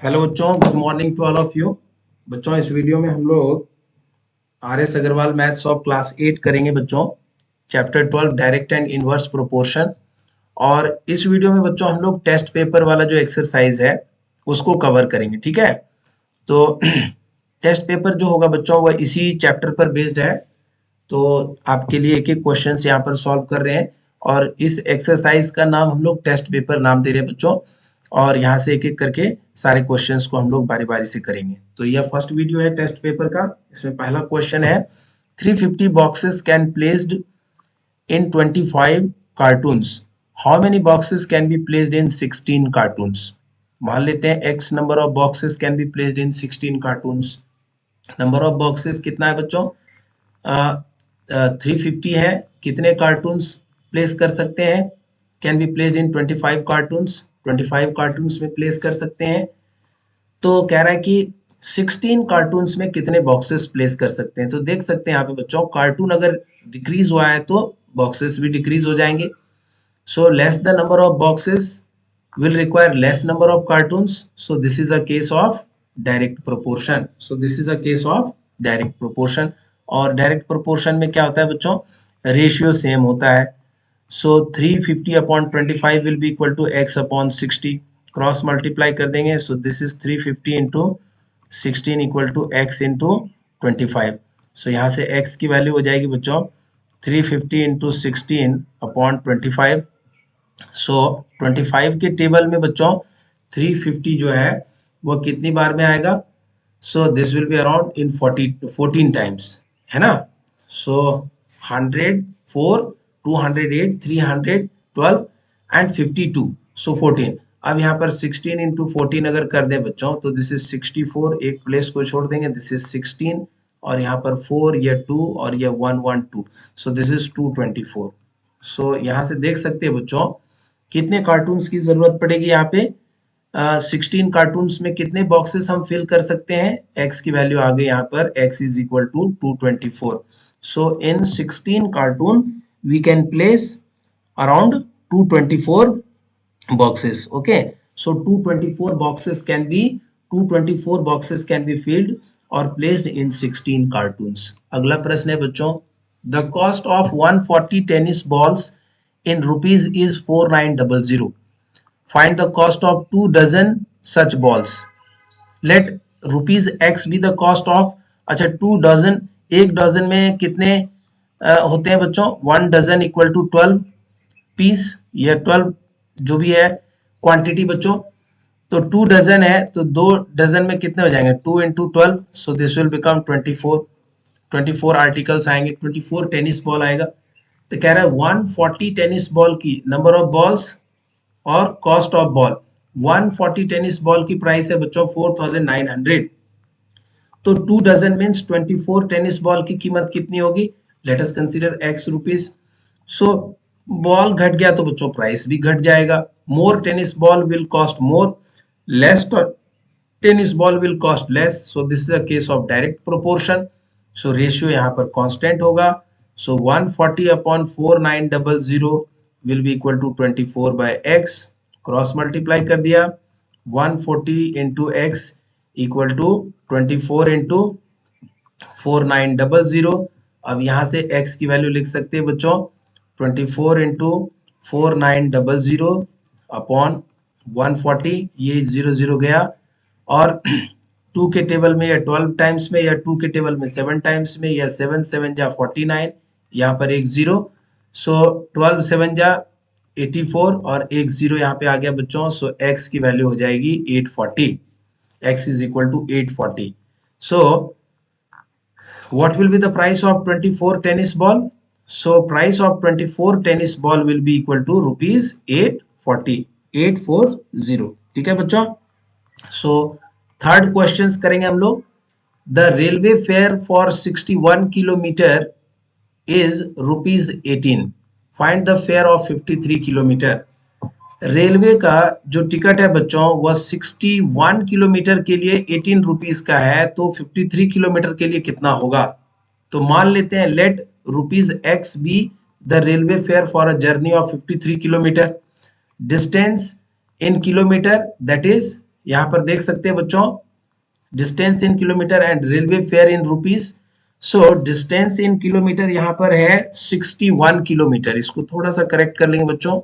Hello बच्चों, good morning to all of you. बच्चों, इस वीडियो में हम लोग R S Agarwal maths of class 8 करेंगे बच्चों, chapter 12 direct and inverse proportion. और इस वीडियो में बच्चों हम लोग टेस्ट पेपर वाला जो एक्सरसाइज है उसको कवर करेंगे, ठीक है। तो टेस्ट पेपर जो होगा बच्चों वह इसी चैप्टर पर बेस्ड है। तो आपके लिए एक एक क्वेश्चन यहाँ पर सॉल्व कर रहे हैं और इस एक्सरसाइज का नाम हम लोग टेस्ट पेपर नाम दे रहे हैं बच्चों। और यहाँ से एक एक करके सारे क्वेश्चंस को हम लोग बारी बारी से करेंगे। तो यह फर्स्ट वीडियो है टेस्ट पेपर का। इसमें पहला क्वेश्चन है 350 boxes can placed in 25 cartoons, how many boxes can be placed in 16 cartoons. मान लेते हैं x number of boxes can be placed in 16 cartoons. Number of boxes कितना है बच्चों? 350 है। कितने कार्टून्स प्लेस कर सकते हैं? Can be placed in 25 cartoons, 25 cartoons में प्लेस कर सकते हैं। तो कह रहा है कि 16 कार्टून्स में कितने बॉक्सेस प्लेस कर सकते हैं। तो देख सकते हैं यहाँ पे बच्चों, कार्टून अगर डिक्रीज हुआ है तो बॉक्सेस भी डिक्रीज हो जाएंगे। So less the number of boxes will require less number of cartoons, so this is a case of direct proportion. So this is a case of direct proportion। और direct proportion में क्या होता है बच्चों? Ratio same होता है। So 350 upon 25 will be equal to x upon 60। Cross multiply कर देंगे, so this is 350 into 16 equal to x into 25। So यहाँ से x की वैल्यू हो जाएगी बच्चों 350 इंटू 16 अपॉन 25। सो 25 के टेबल में बच्चों 350 जो है वो कितनी बार में आएगा? So this will be around in 14 times, है ना। सो 100, 4, 208, 312 एंड 52, सो 14। अब यहाँ पर 16 इंटू 14 अगर कर दे बच्चों तो दिस इज 64, एक प्लेस को छोड़ देंगे, दिस इज 16 और यहाँ पर 4, या 2 और या 112, सो दिस इज 224। सो यहाँ से देख सकते हैं बच्चों कितने कार्टून्स की जरूरत पड़ेगी यहाँ पे। 16 कार्टून्स में कितने बॉक्सेस हम फिल कर सकते हैं? x की वैल्यू आ गई यहाँ पर, x is equal to 224। So in 16 carton we can place around 224 boxes, okay। So 224 boxes can be 224 boxes can be filled or placed in 16 cartoons। अगला प्रश्न है बच्चों, the cost of 140 tennis balls in rupees is 4900। find the cost of 2 dozen such balls। let rupees x be the cost of, अच्छा 2 dozen, एक dozen में कितने होते हैं बच्चों? 1 डजन इक्वल टू 12 पीस या 12 जो भी है क्वांटिटी बच्चों। तो 2 डजन है तो 2 डजन में कितने हो जाएंगे? 2 into 12, so this will become 24। 24 articles आएंगे, 24 टेनिस बॉल आएगा। तो कह रहा है 140 टेनिस बॉल की नंबर ऑफ बॉल्स और cost of ball. 140 tennis ball की प्राइस है बच्चों 4900। तो 2 डजन मीन्स 24 टेनिस बॉल की कीमत कितनी होगी? Let us consider x rupees. So ball घट गया तो बच्चों प्राइस भी घट जाएगा। More tennis ball will cost more, less tennis ball will cost less. So this is a case of direct proportion. So ratio यहाँ पर कांस्टेंट होगा। So 140 upon 4900 will be equal to 24 by x। Cross multiply कर दिया, 140 into x equal to 24 into 4900। अब यहाँ से x की value लिख सकते हैं बच्चों 24 इंटू 4900 अपॉन 140, ये 0 गया। और 2 के टेबल में या 12 टाइम्स में, या 2 के टेबल में 7 टाइम्स में, या 7 7 जा 49, यहाँ पर एक 0। सो 12 7 जा 84 और एक 0 यहाँ पे आ गया बच्चों। सो x की वैल्यू हो जाएगी 840। x is equal to 840। So what will be the price of 24 tennis ball? So price of 24 tennis ball will be equal to rupees 840, 840। ठीक है बच्चों। सो थर्ड क्वेश्चन करेंगे हम लोग। The railway fare for 61 kilometre is rupees 18। Find the fair of 53 kilometre. Railway का जो ticket है बच्चों वह 61 किलोमीटर के लिए 18 रुपीज का है, तो 53 किलोमीटर के लिए कितना होगा? तो मान लेते हैं let rupees x be the railway fare for a journey of 53 kilometre. Distance in kilometre that is यहाँ पर देख सकते हैं बच्चों, distance in kilometre and railway fare in rupees. So distance in kilometre यहाँ पर है 61 किलोमीटर, इसको थोड़ा सा करेक्ट कर लेंगे बच्चों।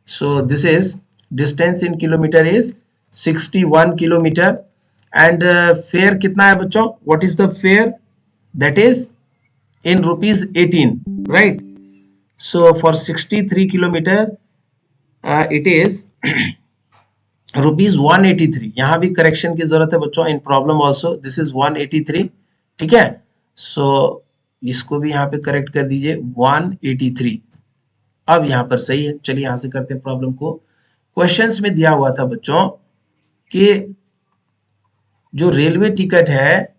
So this is distance in kilometre is 61 kilometre and fair कितना है बच्चों, what is the fair, that is in rupees 18, right? So for 63 kilometer it is rupees 183। यहाँ भी करेक्शन की जरूरत है बच्चों, इन प्रॉब्लम ऑल्सो दिस इज 183, ठीक है। सो इसको भी यहाँ पे करेक्ट कर दीजिए 183। अब यहाँ पर सही है, चलिए यहाँ से करते हैं प्रॉब्लम को। क्वेश्चंस में दिया हुआ था बच्चों कि जो रेलवे टिकट है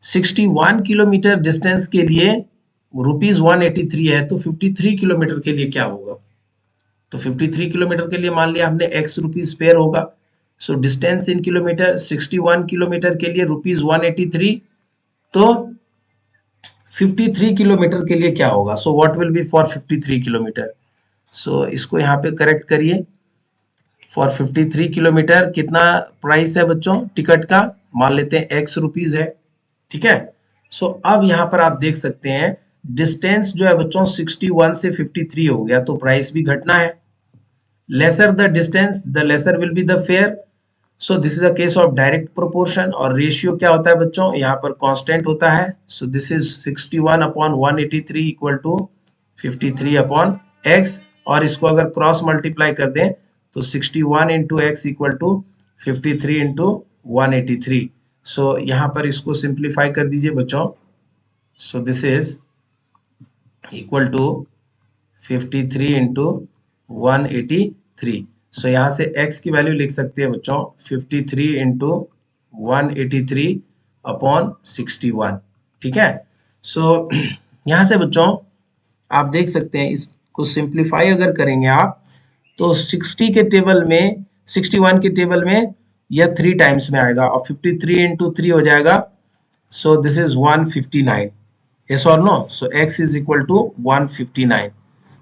61 किलोमीटर डिस्टेंस के लिए रुपीज 183 है, तो 53 किलोमीटर के लिए क्या होगा। तो 53 किलोमीटर के लिए मान लिया हमने x रुपीज पेयर होगा। सो डिस्टेंस इन किलोमीटर 61 किलोमीटर के लिए रुपीज 183, तो 53 किलोमीटर के लिए क्या होगा। So what will be for 53 kilometre. So इसको यहाँ पे करेक्ट करिए। फॉर 53 किलोमीटर कितना प्राइस है बच्चों टिकट का, मान लेते हैं x रुपीज है, ठीक है। सो अब यहाँ पर आप देख सकते हैं डिस्टेंस जो है बच्चों 61 से 53 हो गया, तो प्राइस भी घटना है। Lesser the distance the lesser will be the fare. So this is a case of direct proportion, और रेशियो क्या होता है बच्चों, यहाँ पर कांस्टेंट होता है। So this is 61 upon 183 equal to 53 upon x, और इसको अगर क्रॉस मल्टीप्लाई कर दें तो 61 into x equal to 53 into 183। So यहाँ पर इसको सिंप्लीफाई कर दीजिए बच्चों। So this is equal to 53 into 183। So यहाँ से x की वैल्यू लिख सकते हैं बच्चों 53 इंटू 183 अपॉन 61, ठीक है। सो यहाँ से बच्चों आप देख सकते हैं, इसको सिंप्लीफाई अगर करेंगे आप तो 60 के टेबल में 61 के टेबल में यह 3 टाइम्स में आएगा, और 53 इंटू 3 हो जाएगा। सो this is 159, yes or no? So x is equal to 159।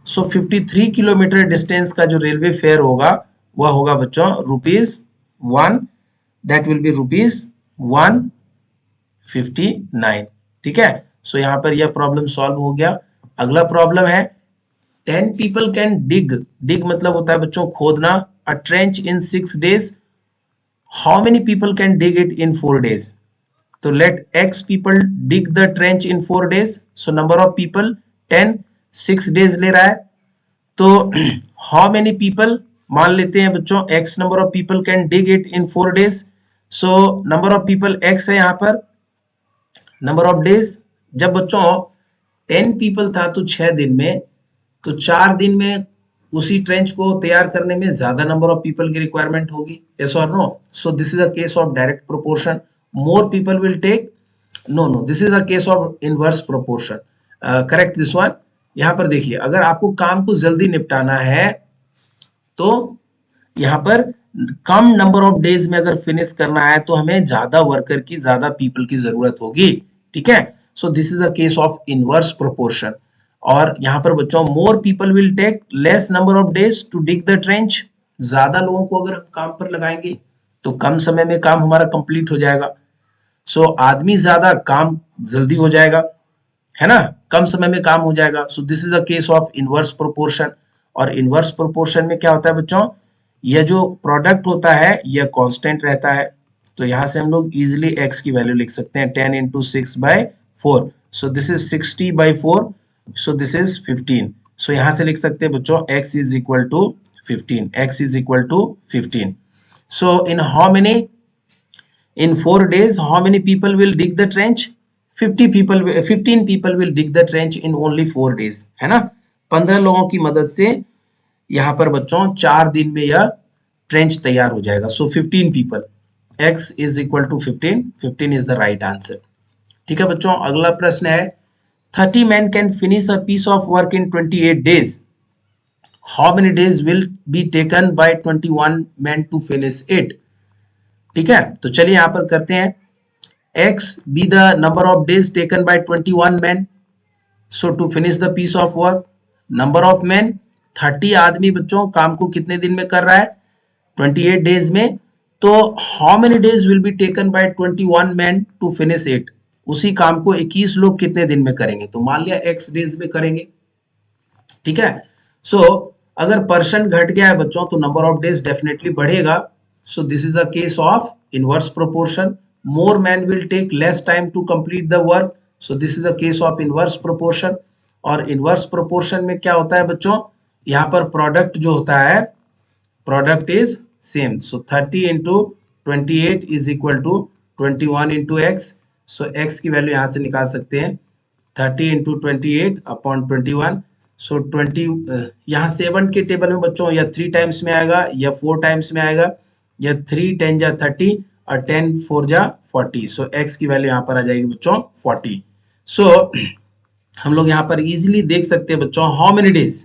So 53 kilometre distance का जो रेलवे फेयर होगा वह होगा बच्चों rupees 1, that will be rupees 159, ठीक है। सो यहाँ पर यह प्रॉब्लम सॉल्व हो गया। अगला प्रॉब्लम है 10 people can dig मतलब होता है बच्चों खोदना, a trench in 6 days, how many people can dig it in 4 days। तो let x people dig the trench in 4 days। so number of people 10, 6 days ले रहा है, तो how many people मान लेते हैं बच्चों x number of people can dig it in 4 days। so number of people x है यहाँ पर, number of days जब बच्चों 10 people था तो 6 दिन में, तो 4 दिन में उसी ट्रेंच को तैयार करने में ज्यादा नंबर ऑफ पीपल की रिक्वायरमेंट होगी, yes or no। so this is a case of direct proportion, more people will take, no this is a case of inverse proportion, correct this one। यहाँ पर देखिए अगर आपको काम को जल्दी निपटाना है तो यहाँ पर कम नंबर ऑफ डेज में अगर फिनिश करना है तो हमें ज्यादा वर्कर की, ज्यादा पीपल की जरूरत होगी, ठीक है। So this is a case of inverse proportion. और यहाँ पर बच्चों more people will take less number of days to dig the trench, ज्यादा लोगों को अगर हम काम पर लगाएंगे तो कम समय में काम हमारा कंप्लीट हो जाएगा। सो आदमी ज्यादा, काम जल्दी हो जाएगा, है ना, कम समय में काम हो जाएगा। सो this is a case of inverse proportion. और इनवर्स प्रोपोर्शन में क्या होता है बच्चों, यह जो प्रोडक्ट होता है यह कांस्टेंट रहता है, तो यहां से हम लोग इजीली x की वैल्यू लिख सकते हैं 10 into 6/4। So this is 60/4, so this is 15। So यहां से लिख सकते हैं बच्चों x is equal to 15, x is equal to 15। So in how many, in 4 days how many people will dig the trench, 15 people will dig the trench in only 4 days, है ना। 15 लोगों की मदद से यहाँ पर बच्चों 4 दिन में यह ट्रेंच तैयार हो जाएगा। So 15 people, x is equal to 15, 15 is the right answer, ठीक है बच्चों। अगला प्रश्न है 30 men can finish a piece of work in 28 days, how many days will be taken by 21 men to finish it। ठीक है, तो चलिए यहां पर करते हैं x be the number of days taken by 21 men, so to finish the piece of work, number of men 30 आदमी बच्चों काम को कितने दिन में कर रहा है 28 डेज में, तो how many days will be taken by 21 man to finish it, उसी काम को 21 लोग कितने दिन में करेंगे, तो मान लिया x डेज में करेंगे, ठीक है। सो अगर पर्सन घट गया है बच्चों तो नंबर ऑफ डेज डेफिनेटली बढ़ेगा। So this is a case of inverse proportion. More man will take less time to complete the work, so this is a case of inverse proportion. और inverse proportion में क्या होता है बच्चों, यहाँ पर product जो होता है, product is same, so 30 into 28 is equal to 21 into x. So x की वैल्यू यहाँ से निकाल सकते हैं 30 इंटू 28 अपॉन 21। सो 20 यहाँ 7 के टेबल में बच्चों या 3 टाइम्स में आएगा या 4 टाइम्स में आएगा, या 3 10 जा 30 और 10 4 जा 40। सो एक्स की वैल्यू यहाँ पर आ जाएगी बच्चों 40। सो हम लोग यहाँ पर इजीली देख सकते हैं बच्चों how many days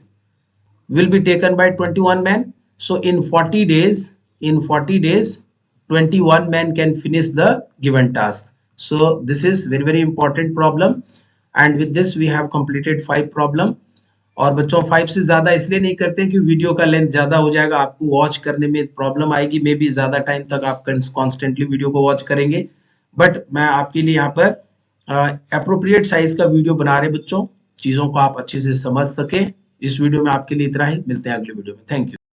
will be taken by 21 men. So in 40 days 21 men can finish the given task. So this is very important problem, and with this we have completed 5 problem। और बच्चों 5 से ज्यादा इसलिए नहीं करते कि वीडियो का length ज्यादा हो जाएगा, आपको वॉच करने में प्रॉब्लम आएगी, मे बी ज्यादा टाइम तक आप कॉन्स्टेंटली वीडियो को वॉच करेंगे। बट मैं आपके लिए यहाँ पर अप्रोप्रिएट साइज का वीडियो बना रहे बच्चों, चीजों को आप अच्छे से समझ सके। इस वीडियो में आपके लिए इतना ही, मिलते हैं अगले वीडियो में। Thank you.